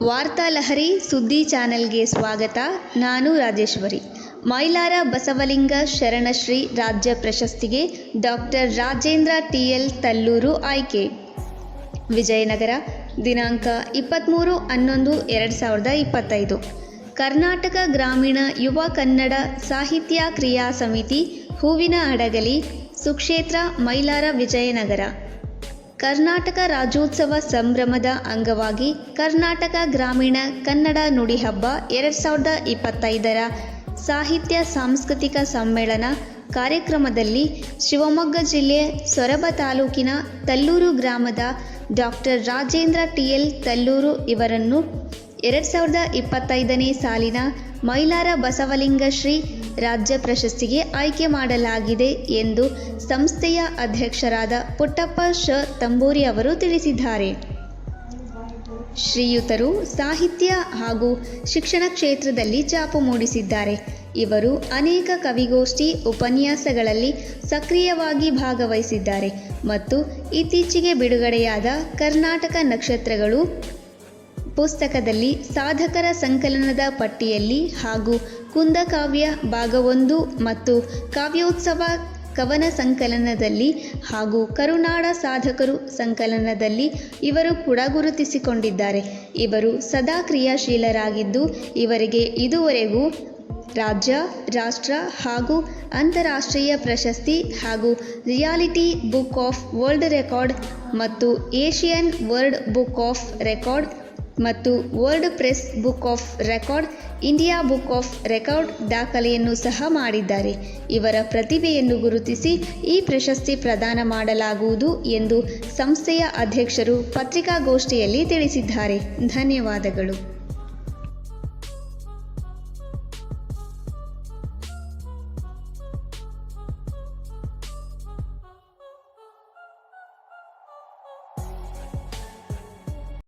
ವಾರ್ತಾಲಹರಿ ಸುದ್ದಿ ಚಾನೆಲ್ಗೆ ಸ್ವಾಗತ. ನಾನು ರಾಜೇಶ್ವರಿ. ಮೈಲಾರ ಬಸವಲಿಂಗ ಶರಣಶ್ರೀ ರಾಜ್ಯ ಪ್ರಶಸ್ತಿಗೆ ಡಾಕ್ಟರ್ ರಾಜೇಂದ್ರ ಟಿ.ಎಲ್. ತಲ್ಲೂರು ಆಯ್ಕೆ. ವಿಜಯನಗರ, ದಿನಾಂಕ 23/11/2025. ಕರ್ನಾಟಕ ಗ್ರಾಮೀಣ ಯುವ ಕನ್ನಡ ಸಾಹಿತ್ಯ ಕ್ರಿಯಾ ಸಮಿತಿ, ಹೂವಿನ ಹಡಗಲಿ, ಸುಕ್ಷೇತ್ರ, ಮೈಲಾರ, ವಿಜಯನಗರ. ಕರ್ನಾಟಕ ರಾಜ್ಯೋತ್ಸವ ಸಂಭ್ರಮದ ಅಂಗವಾಗಿ ಕರ್ನಾಟಕ ಗ್ರಾಮೀಣ ಕನ್ನಡ ನುಡಿ ಹಬ್ಬ 2025ರ ಸಾಹಿತ್ಯ ಸಾಂಸ್ಕೃತಿಕ ಸಮ್ಮೇಳನ ಕಾರ್ಯಕ್ರಮದಲ್ಲಿ ಶಿವಮೊಗ್ಗ ಜಿಲ್ಲೆ ಸೊರಬ ತಾಲೂಕಿನ ತಲ್ಲೂರು ಗ್ರಾಮದ ಡಾಕ್ಟರ್ ರಾಜೇಂದ್ರ ಟಿ.ಎಲ್. ತಲ್ಲೂರು ಇವರನ್ನು 2025ನೇ ಸಾಲಿನ ಮೈಲಾರ ಬಸವಲಿಂಗ ಶ್ರೀ ರಾಜ್ಯ ಪ್ರಶಸ್ತಿಗೆ ಆಯ್ಕೆ ಮಾಡಲಾಗಿದೆ ಎಂದು ಸಂಸ್ಥೆಯ ಅಧ್ಯಕ್ಷರಾದ ಪುಟ್ಟಪ್ಪ ಶ. ತಂಬೂರಿ ಅವರು ತಿಳಿಸಿದ್ದಾರೆ. ಶ್ರೀಯುತರು ಸಾಹಿತ್ಯ ಹಾಗೂ ಶಿಕ್ಷಣ ಕ್ಷೇತ್ರದಲ್ಲಿ ಛಾಪು ಮೂಡಿಸಿದ್ದಾರೆ. ಇವರು ಅನೇಕ ಕವಿಗೋಷ್ಠಿ, ಉಪನ್ಯಾಸಗಳಲ್ಲಿ ಸಕ್ರಿಯವಾಗಿ ಭಾಗವಹಿಸಿದ್ದಾರೆ ಮತ್ತು ಇತ್ತೀಚೆಗೆ ಬಿಡುಗಡೆಯಾದ ಕರ್ನಾಟಕ ನಕ್ಷತ್ರಗಳು ಪುಸ್ತಕದಲ್ಲಿ ಸಾಧಕರ ಸಂಕಲನದ ಪಟ್ಟಿಯಲ್ಲಿ ಹಾಗೂ ಕುಂದಕಾವ್ಯ ಭಾಗ 1 ಮತ್ತು ಕಾವ್ಯೋತ್ಸವ ಕವನ ಸಂಕಲನದಲ್ಲಿ ಹಾಗೂ ಕರುನಾಡ ಸಾಧಕರು ಸಂಕಲನದಲ್ಲಿ ಇವರು ಕೂಡ ಗುರುತಿಸಿಕೊಂಡಿದ್ದಾರೆ. ಇವರು ಸದಾ ಕ್ರಿಯಾಶೀಲರಾಗಿದ್ದು ಇವರಿಗೆ ಇದುವರೆಗೂ ರಾಜ್ಯ, ರಾಷ್ಟ್ರ ಹಾಗೂ ಅಂತಾರಾಷ್ಟ್ರೀಯ ಪ್ರಶಸ್ತಿ ಹಾಗೂ reality book of world record ಮತ್ತು Asian world book of record ಮತ್ತು world press book of record, India book of record ದಾಖಲೆಯನ್ನು ಸಹ ಮಾಡಿದ್ದಾರೆ. ಇವರ ಪ್ರತಿಭೆಯನ್ನು ಗುರುತಿಸಿ ಈ ಪ್ರಶಸ್ತಿ ಪ್ರದಾನ ಮಾಡಲಾಗುವುದು ಎಂದು ಸಂಸ್ಥೆಯ ಅಧ್ಯಕ್ಷರು ಪತ್ರಿಕಾಗೋಷ್ಠಿಯಲ್ಲಿ ತಿಳಿಸಿದ್ದಾರೆ. ಧನ್ಯವಾದಗಳು.